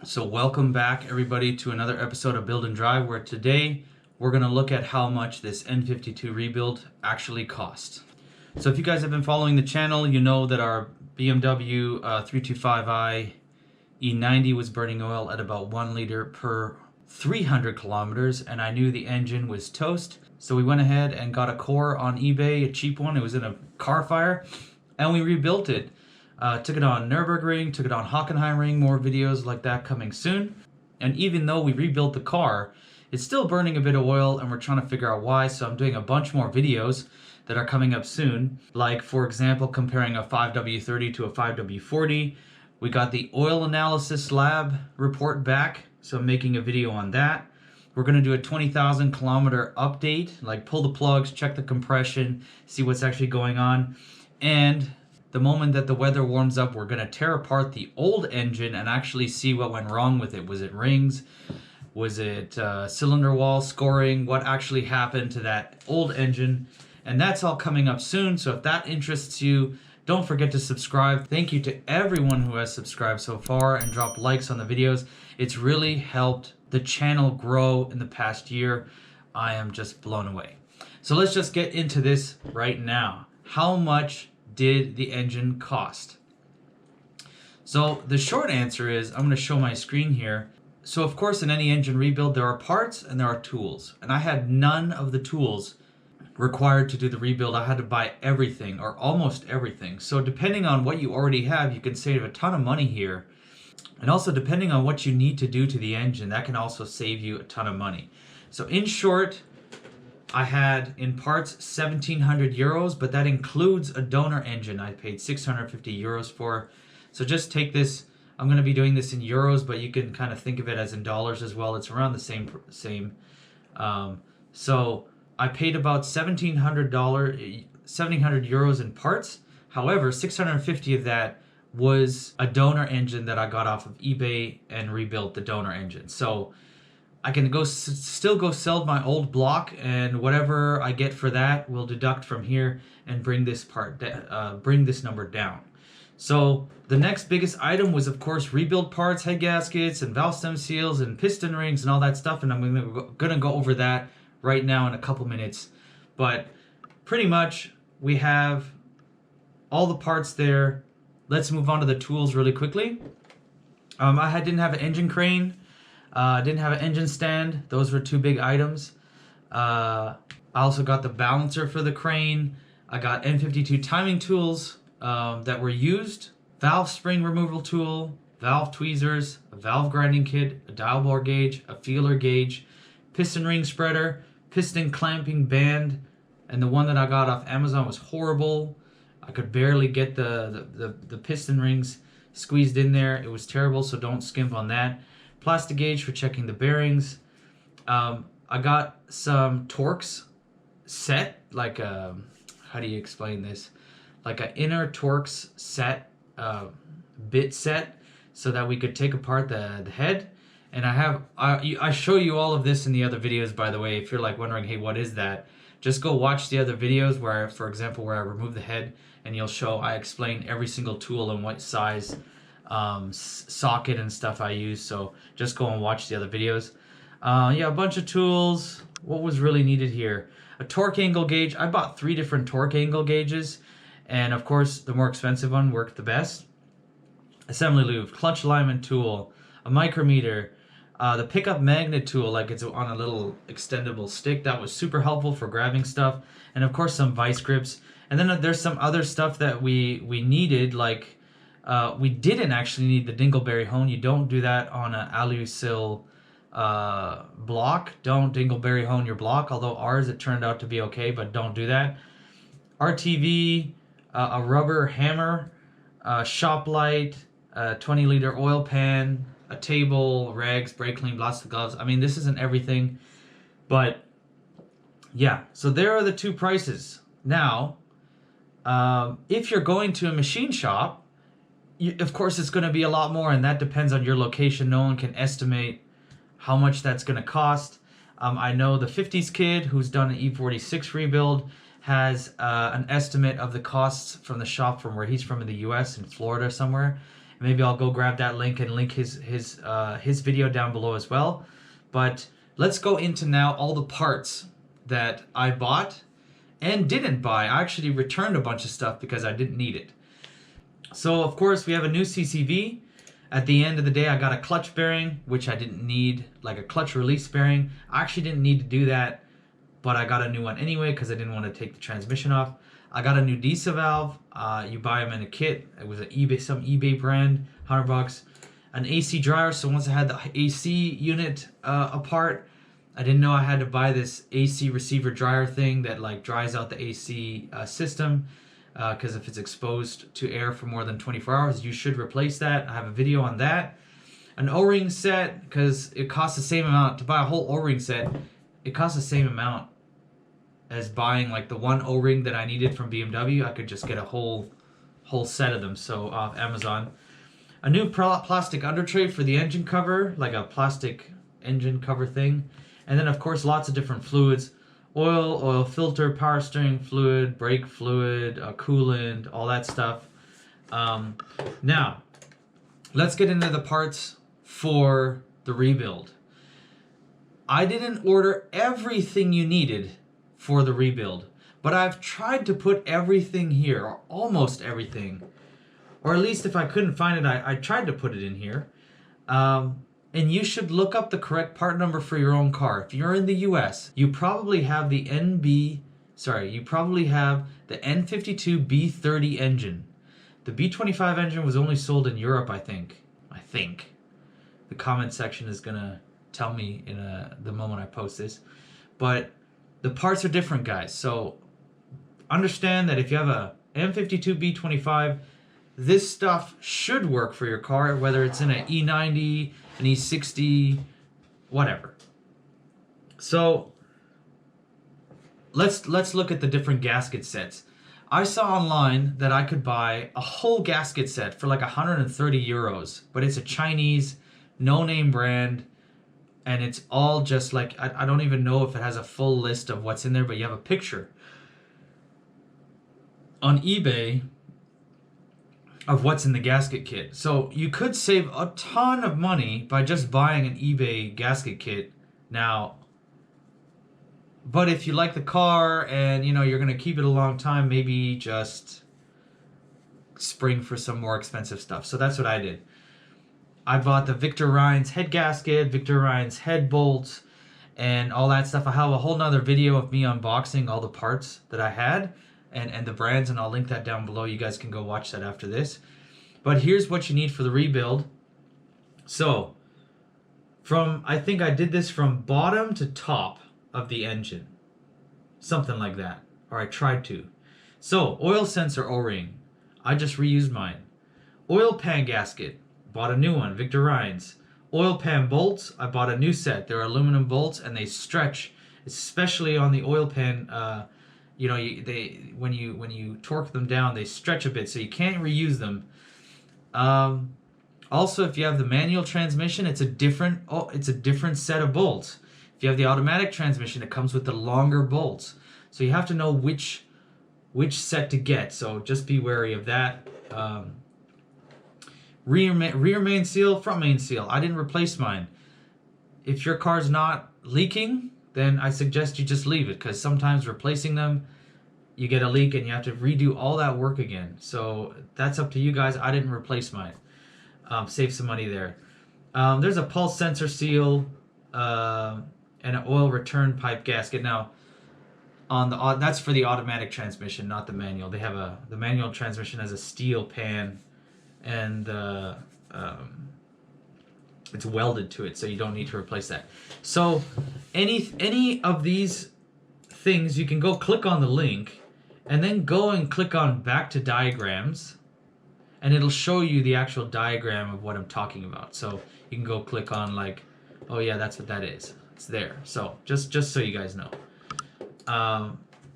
So welcome back everybody to another episode of Build and Drive, where today we're going to look at how much this N52 rebuild actually cost. So if you guys have been following the channel, you know that our BMW 325i E90 was burning oil at about 1 liter per 300 kilometers, and I knew the engine was toast. So we went ahead and got a core on eBay, a cheap one. It was in a car fire, and we rebuilt it. Took it on Nürburgring, took it on Hockenheimring, more videos like that coming soon. And even though we rebuilt the car, it's still burning a bit of oil, and we're trying to figure out why. So I'm doing a bunch more videos that are coming up soon. Like, for example, comparing a 5W30 to a 5W40. We got the oil analysis lab report back, so I'm making a video on that. We're going to do a 20,000 kilometer update, like pull the plugs, check the compression, see what's actually going on. And the moment that the weather warms up, we're going to tear apart the old engine and actually see what went wrong with it. Was it rings? Was it cylinder wall scoring? What actually happened to that old engine? And that's all coming up soon. So if that interests you, don't forget to subscribe. Thank you to everyone who has subscribed so far and dropped likes on the videos. It's really helped the channel grow in the past year. I am just blown away. So let's just get into this right now. How much did the engine cost? So the short answer is, I'm going to show my screen here. So of course, in any engine rebuild, there are parts and there are tools. And I had none of the tools required to do the rebuild. I had to buy everything, or almost everything. So depending on what you already have, you can save a ton of money here. And also depending on what you need to do to the engine, that can also save you a ton of money. So in short, I had in parts 1,700 euros, but that includes a donor engine I paid 650 euros for. So just take this, I'm going to be doing this in euros, but you can kind of think of it as in dollars as well. It's around the same. So I paid about $1,700 euros in parts. However, 650 of that was a donor engine that I got off of eBay and rebuilt the donor engine. So I can still go sell my old block, and whatever I get for that will deduct from here and bring this number down. So the next biggest item was, of course, rebuild parts, head gaskets, and valve stem seals, and piston rings, and all that stuff. And I'm gonna go over that right now in a couple minutes. But pretty much we have all the parts there. Let's move on to the tools really quickly. I didn't have an engine crane. Didn't have an engine stand. Those were two big items. I also got the balancer for the crane. I got N52 timing tools that were used, valve spring removal tool, valve tweezers, a valve grinding kit, a dial bore gauge, a feeler gauge, piston ring spreader, piston clamping band, and the one that I got off Amazon was horrible. I could barely get the piston rings squeezed in there. It was terrible, so don't skimp on that. Plastic gauge for checking the bearings. I got some Torx set, like a, how do you explain this? Like an inner Torx set, bit set, so that we could take apart the head. And I show you all of this in the other videos, by the way. If you're like wondering, hey, what is that? Just go watch the other videos where, for example, where I remove the head, and I explain every single tool and what size socket and stuff I use. So just go and watch the other videos. Yeah, a bunch of tools. What was really needed here? A torque angle gauge. I bought 3 different torque angle gauges, and of course the more expensive one worked the best. Assembly lube, clutch alignment tool, a micrometer, the pickup magnet tool, like it's on a little extendable stick. That was super helpful for grabbing stuff, and of course some vice grips. And then there's some other stuff that we needed, like we didn't actually need the dingleberry hone. You don't do that on an alusil block. Don't dingleberry hone your block, although ours it turned out to be okay, but don't do that. RTV, a rubber hammer, shop light, a 20-liter oil pan, a table, rags, brake clean, lots of gloves. I mean, this isn't everything, but yeah. So there are the 2 prices. Now, if you're going to a machine shop, of course it's going to be a lot more, and that depends on your location. No one can estimate how much that's going to cost. I know the 50s kid who's done an E46 rebuild has an estimate of the costs from the shop from where he's from in the US, in Florida somewhere, Maybe I'll go grab that link and link his video down below as well. But let's go into now all the parts that I bought and didn't buy. I actually returned a bunch of stuff because I didn't need it. So of course we have a new CCV. At the end of the day, I got a clutch bearing, which I didn't need, like a clutch release bearing. I actually didn't need to do that, but I got a new one anyway because I didn't want to take the transmission off. I got a new diesel valve. You buy them in a kit. It was some eBay brand, $100. An AC dryer. So once I had the AC unit apart, I didn't know I had to buy this AC receiver dryer thing that like dries out the AC system. Because if it's exposed to air for more than 24 hours, you should replace that. I have a video on that. An O-ring set, because it costs the same amount to buy a whole O-ring set. It costs the same amount as buying like the one O-ring that I needed from BMW. I could just get a whole set of them. So off Amazon. A new plastic under tray for the engine cover, like a plastic engine cover thing. And then of course lots of different fluids. Oil filter, power steering fluid, brake fluid, coolant, all that stuff. Now, let's get into the parts for the rebuild. I didn't order everything you needed for the rebuild, but I've tried to put everything here, or almost everything. Or at least if I couldn't find it, I tried to put it in here. And you should look up the correct part number for your own car. If you're in the US, you probably have the N52 B30 engine. The B25 engine was only sold in Europe, I think. The comment section is gonna tell me in the moment I post this. But the parts are different, guys. So understand that if you have a N52 B25, this stuff should work for your car, whether it's in an E90, an E60, whatever. So let's look at the different gasket sets. I saw online that I could buy a whole gasket set for like 130 euros, but it's a Chinese no-name brand, and it's all just like, I don't even know if it has a full list of what's in there, but you have a picture on eBay of what's in the gasket kit. So you could save a ton of money by just buying an eBay gasket kit now. But if you like the car and you know you're gonna keep it a long time, maybe just spring for some more expensive stuff. So that's what I did. I bought the Victor Reinz head gasket, Victor Reinz head bolts, and all that stuff. I have a whole nother video of me unboxing all the parts that I had. And the brands, and I'll link that down below. You guys can go watch that after this. But here's what you need for the rebuild. So, I think I did this from bottom to top of the engine. Something like that. Or I tried to. So, oil sensor O-ring. I just reused mine. Oil pan gasket. Bought a new one, Victor Reinz. Oil pan bolts. I bought a new set. They're aluminum bolts and they stretch, especially on the oil pan. You know, when you torque them down, they stretch a bit, so you can't reuse them. Also, if you have the manual transmission, it's a different set of bolts. If you have the automatic transmission, it comes with the longer bolts, so you have to know which set to get. So just be wary of that. Rear main seal, front main seal. I didn't replace mine. If your car's not leaking, then I suggest you just leave it, because sometimes replacing them, you get a leak and you have to redo all that work again. So that's up to you guys. I didn't replace mine. Save some money there. There's a pulse sensor seal and an oil return pipe gasket. Now, that's for the automatic transmission, not the manual. They have the manual transmission has a steel pan, and it's welded to it, so you don't need to replace that. So any of these things, you can go click on the link and then go and click on back to diagrams, and it'll show you the actual diagram of what I'm talking about. So you can go click on like, oh yeah, that's what that is. It's there. So just so you guys know,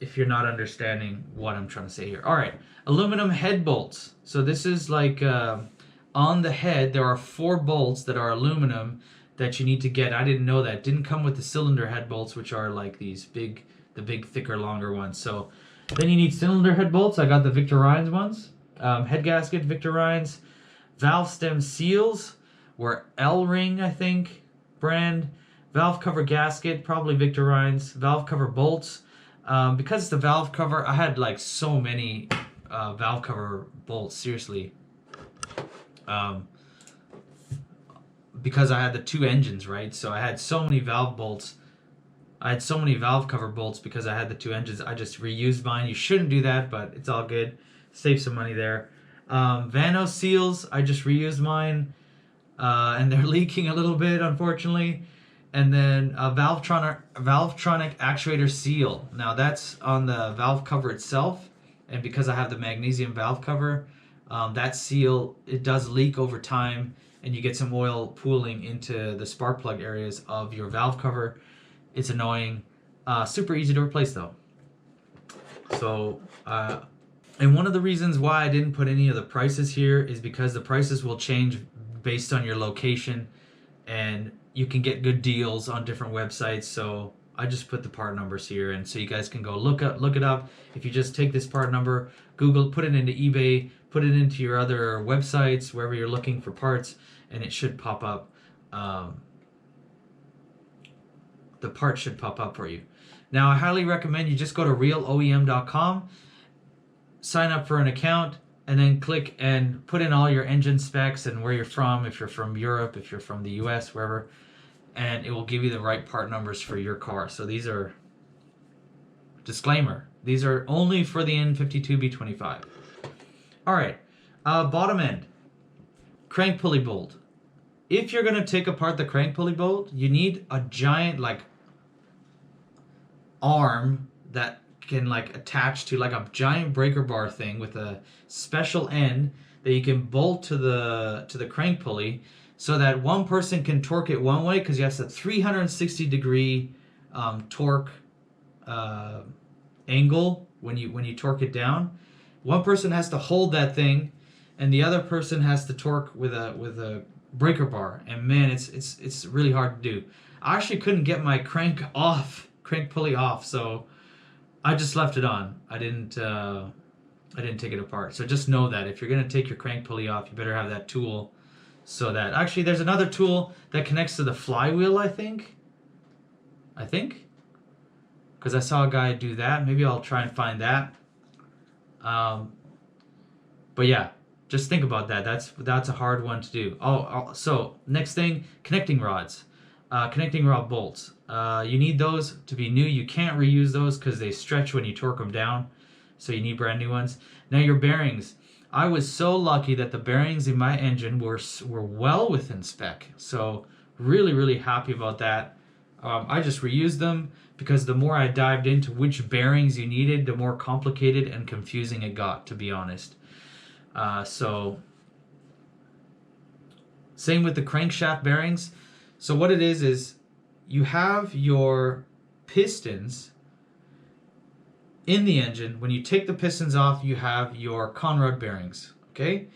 if you're not understanding what I'm trying to say here. All right, aluminum head bolts. So this is like on the head, there are 4 bolts that are aluminum that you need to get. I didn't know that. Didn't come with the cylinder head bolts, which are like these the big, thicker, longer ones. So then you need cylinder head bolts. I got the Victor Reinz ones. Head gasket, Victor Reinz. Valve stem seals were L-Ring, I think, brand. Valve cover gasket, probably Victor Reinz. Valve cover bolts. Because it's the valve cover, I had like so many valve cover bolts, seriously. Because I had the two engines, right? So I had so many valve bolts. I had so many valve cover bolts because I had the two engines. I just reused mine. You shouldn't do that, but it's all good. Save some money there. Vano seals, I just reused mine. And they're leaking a little bit, unfortunately. And then a Valvetronic actuator seal. Now that's on the valve cover itself. And because I have the magnesium valve cover, that seal, it does leak over time. And you get some oil pooling into the spark plug areas of your valve cover. It's annoying. Super easy to replace though. So, and one of the reasons why I didn't put any of the prices here is because the prices will change based on your location, and you can get good deals on different websites. So I just put the part numbers here, and so you guys can go look it up. If you just take this part number, Google, put it into eBay, put it into your other websites, wherever you're looking for parts, and it should pop up. The part should pop up for you. Now, I highly recommend you just go to realoem.com, sign up for an account, and then click and put in all your engine specs and where you're from, if you're from Europe, if you're from the US, wherever, and it will give you the right part numbers for your car. So these are, disclaimer, these are only for the N52 B25. All right, bottom end, crank pulley bolt. If you're going to take apart the crank pulley bolt, you need a giant like arm that can like attach to like a giant breaker bar thing with a special end that you can bolt to the crank pulley, so that one person can torque it one way, because you have a 360-degree torque angle when you torque it down. One person has to hold that thing, and the other person has to torque with a breaker bar. And man, it's really hard to do. I actually couldn't get my crank pulley off, so I just left it on. I didn't take it apart. So just know that if you're gonna take your crank pulley off, you better have that tool. So that actually, there's another tool that connects to the flywheel. I think, because I saw a guy do that. Maybe I'll try and find that. But yeah, just think about that. That's a hard one to do. So next thing, connecting rods, connecting rod bolts. You need those to be new. You can't reuse those because they stretch when you torque them down. So you need brand new ones. Now your bearings. I was so lucky that the bearings in my engine were well within spec. So really happy about that. I just reused them because the more I dived into which bearings you needed, the more complicated and confusing it got, to be honest. So same with the crankshaft bearings. So what it is you have your pistons in the engine. When you take the pistons off, you have your conrod bearings, okay?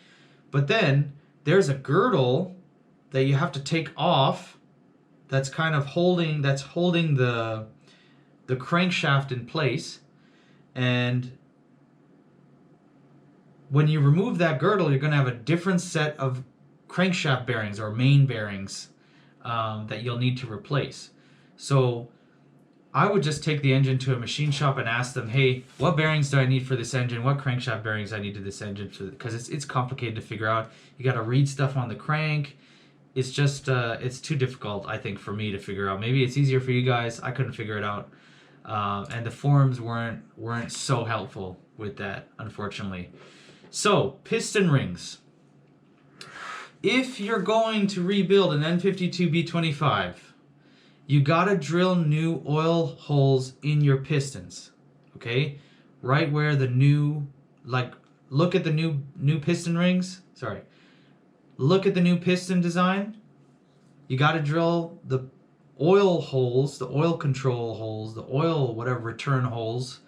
But then there's a girdle that you have to take off that's kind of holding the crankshaft in place. And when you remove that girdle, you're going to have a different set of crankshaft bearings or main bearings that you'll need to replace. So I would just take the engine to a machine shop and ask them, hey, what bearings do I need for this engine? What crankshaft bearings I need to this engine? Because it's complicated to figure out. You got to read stuff on the crank. It's just, it's too difficult, I think, for me to figure out. Maybe it's easier for you guys. I couldn't figure it out. And the forums weren't so helpful with that, unfortunately. So, piston rings. If you're going to rebuild an N52 B25, you gotta drill new oil holes in your pistons, okay? Right where the new, like, look at the new piston rings. Sorry. Look at the new piston design. You gotta drill the oil holes, the oil control holes, the oil whatever return holes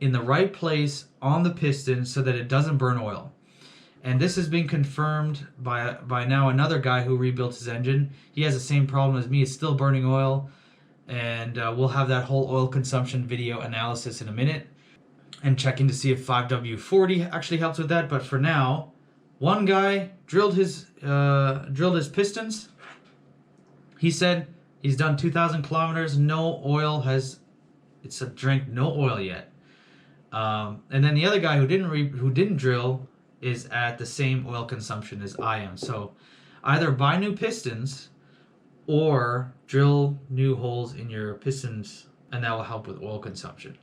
in the right place on the piston so that it doesn't burn oil. And this has been confirmed by now another guy who rebuilt his engine. He has the same problem as me. It's still burning oil. And we'll have that whole oil consumption video analysis in a minute. And checking to see if 5W40 actually helps with that. But for now, One guy drilled his pistons. He said he's done 2,000 kilometers. No oil has, it's a drank no oil yet. And then the other guy who didn't drill is at the same oil consumption as I am. So either buy new pistons or drill new holes in your pistons, and that will help with oil consumption.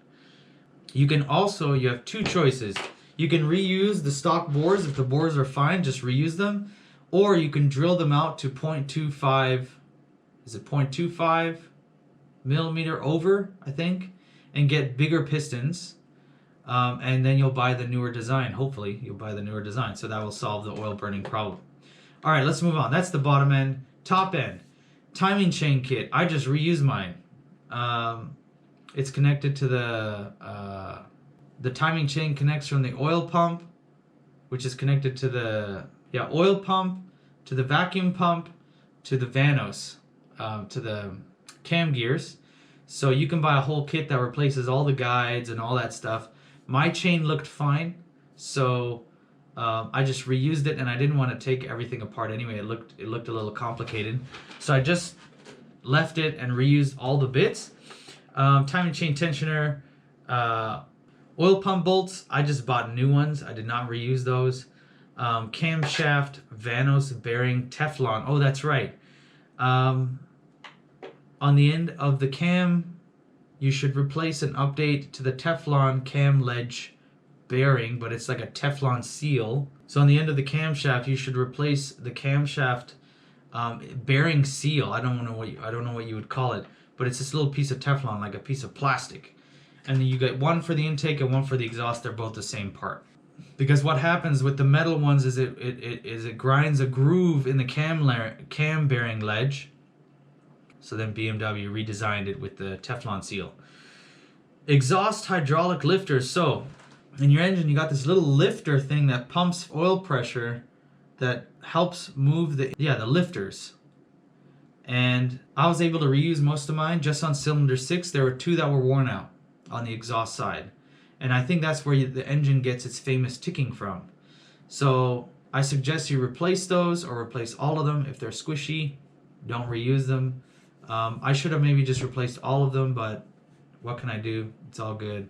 You can also, you have two choices. You can reuse the stock bores. If the bores are fine, just reuse them. Or you can drill them out to 0.25, is it 0.25 millimeter over, I think, and get bigger pistons. And then you'll buy the newer design. Hopefully, you'll buy the newer design. So that will solve the oil burning problem. All right, let's move on. That's the bottom end. Top end. Timing chain kit. I just reused mine. It's connected to the timing chain connects from the oil pump, which is connected to the oil pump, to the vacuum pump, to the vanos, to the cam gears. So you can buy a whole kit that replaces all the guides and all that stuff. My chain looked fine, so I just reused it, and I didn't want to take everything apart anyway. It looked a little complicated, so I just left it and reused all the bits. Timing chain tensioner, oil pump bolts. I just bought new ones. I did not reuse those. Camshaft vanos bearing Teflon. Oh, that's right. On the end of the cam, you should replace and update to the Teflon cam ledge bearing, but it's like a Teflon seal. So on the end of the camshaft, you should replace the camshaft bearing seal. I don't know what you would call it, but it's this little piece of Teflon, like a piece of plastic. And then you get one for the intake and one for the exhaust. They're both the same part. Because what happens with the metal ones is it grinds a groove in the cam bearing ledge. So then BMW redesigned it with the Teflon seal. Exhaust hydraulic lifters. So in your engine, you got this little lifter thing that pumps oil pressure that helps move the lifters. And I was able to reuse most of mine just on cylinder 6. There were 2 that were worn out on the exhaust side. And I think that's where the engine gets its famous ticking from. So I suggest you replace those or replace all of them. If they're squishy, don't reuse them. I should have maybe just replaced all of them, but what can I do? It's all good.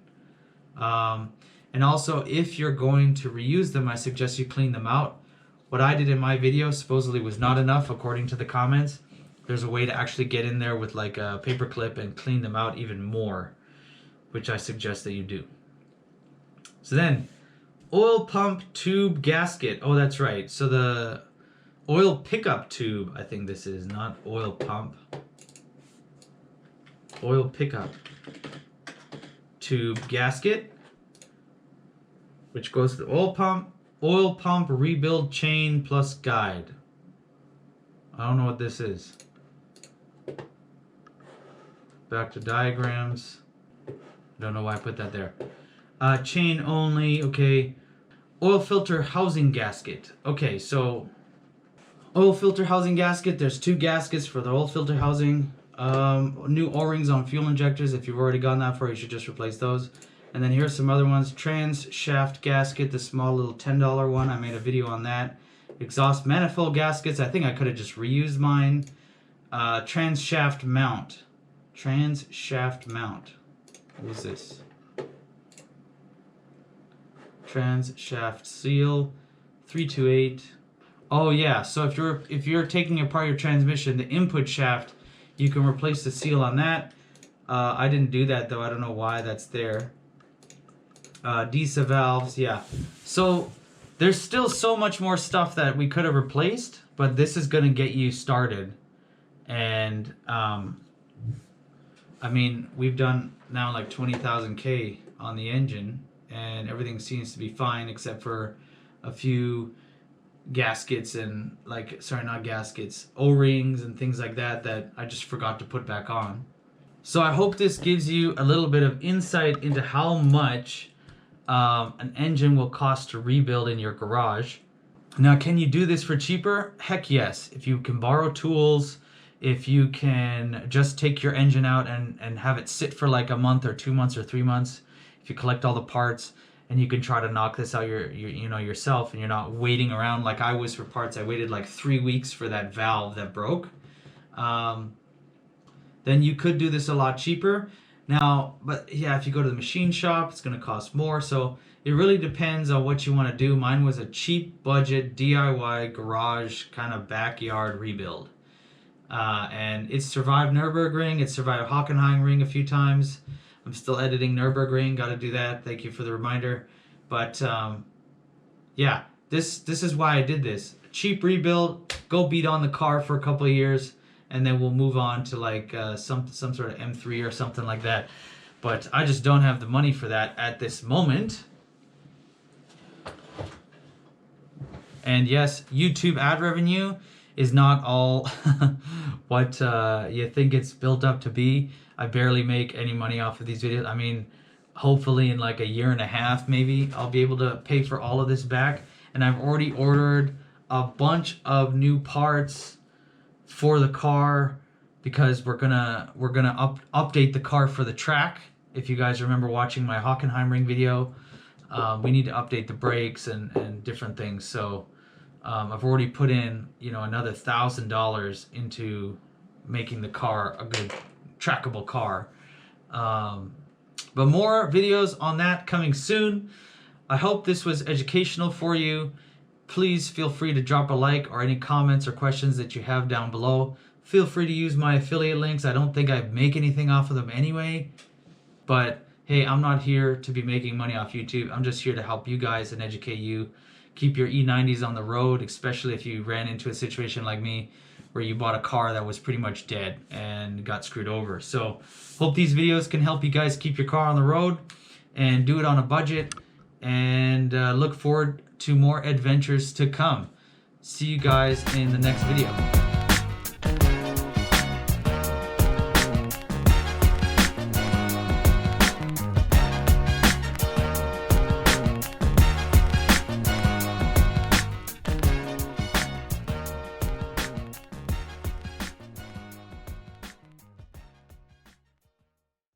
And also, if you're going to reuse them, I suggest you clean them out. What I did in my video supposedly was not enough, according to the comments. There's a way to actually get in there with like a paper clip and clean them out even more, which I suggest that you do. So then, oil pump tube gasket. Oh, that's right. So the oil pickup tube, I think this is, not oil pump. Oil pickup tube gasket, which goes to the oil pump rebuild chain plus guide. I don't know what this is. Back to diagrams. Don't know why I put that there. Chain only, okay. Oil filter housing gasket. Okay, so oil filter housing gasket, there's 2 gaskets for the oil filter housing. New O-rings on fuel injectors. If you've already gone that far, you should just replace those. And then here's some other ones. Trans shaft gasket, the small little $10 one. I made a video on that. Exhaust manifold gaskets. I think I could have just reused mine. Trans shaft mount. Trans shaft mount. What is this? Trans shaft seal. 328. Oh yeah. So if you're taking apart your transmission, the input shaft, you can replace the seal on that. I didn't do that though. I don't know why that's there. DISA valves, yeah. So there's still so much more stuff that we could have replaced, but this is going to get you started. And I mean, we've done now like 20,000 K on the engine, and everything seems to be fine except for a few gaskets and not gaskets, O-rings and things like that I just forgot to put back on. So I hope this gives you a little bit of insight into how much an engine will cost to rebuild in your garage. Now, can you do this for cheaper? Heck yes. If you can borrow tools, if you can just take your engine out and have it sit for like a month or 2 months or 3 months, if you collect all the parts and you can try to knock this out yourself, and you're not waiting around like I was for parts. I waited like 3 weeks for that valve that broke. Then you could do this a lot cheaper. Now, but yeah, if you go to the machine shop, it's going to cost more. So it really depends on what you want to do. Mine was a cheap budget DIY garage kind of backyard rebuild. And it survived Nürburgring. It survived Hockenheimring a few times. I'm still editing Nürburgring. Got to do that. Thank you for the reminder. But yeah, this is why I did this. Cheap rebuild. Go beat on the car for a couple of years, and then we'll move on to like some sort of M3 or something like that. But I just don't have the money for that at this moment. And yes, YouTube ad revenue is not all what you think it's built up to be. I barely make any money off of these videos. I mean, hopefully in like a year and a half, maybe I'll be able to pay for all of this back. And I've already ordered a bunch of new parts for the car because we're gonna update the car for the track. If you guys remember watching my Hockenheimring video, we need to update the brakes and different things. So I've already put in another $1,000 into making the car a good trackable car. But more videos on that coming soon. I hope this was educational for you. Please feel free to drop a like or any comments or questions that you have down below. Feel free to use my affiliate links. I don't think I make anything off of them anyway. But hey, I'm not here to be making money off YouTube. I'm just here to help you guys and educate you. Keep your E90s on the road, especially if you ran into a situation like me where you bought a car that was pretty much dead and got screwed over. So hope these videos can help you guys keep your car on the road and do it on a budget. And look forward to more adventures to come. See you guys in the next video.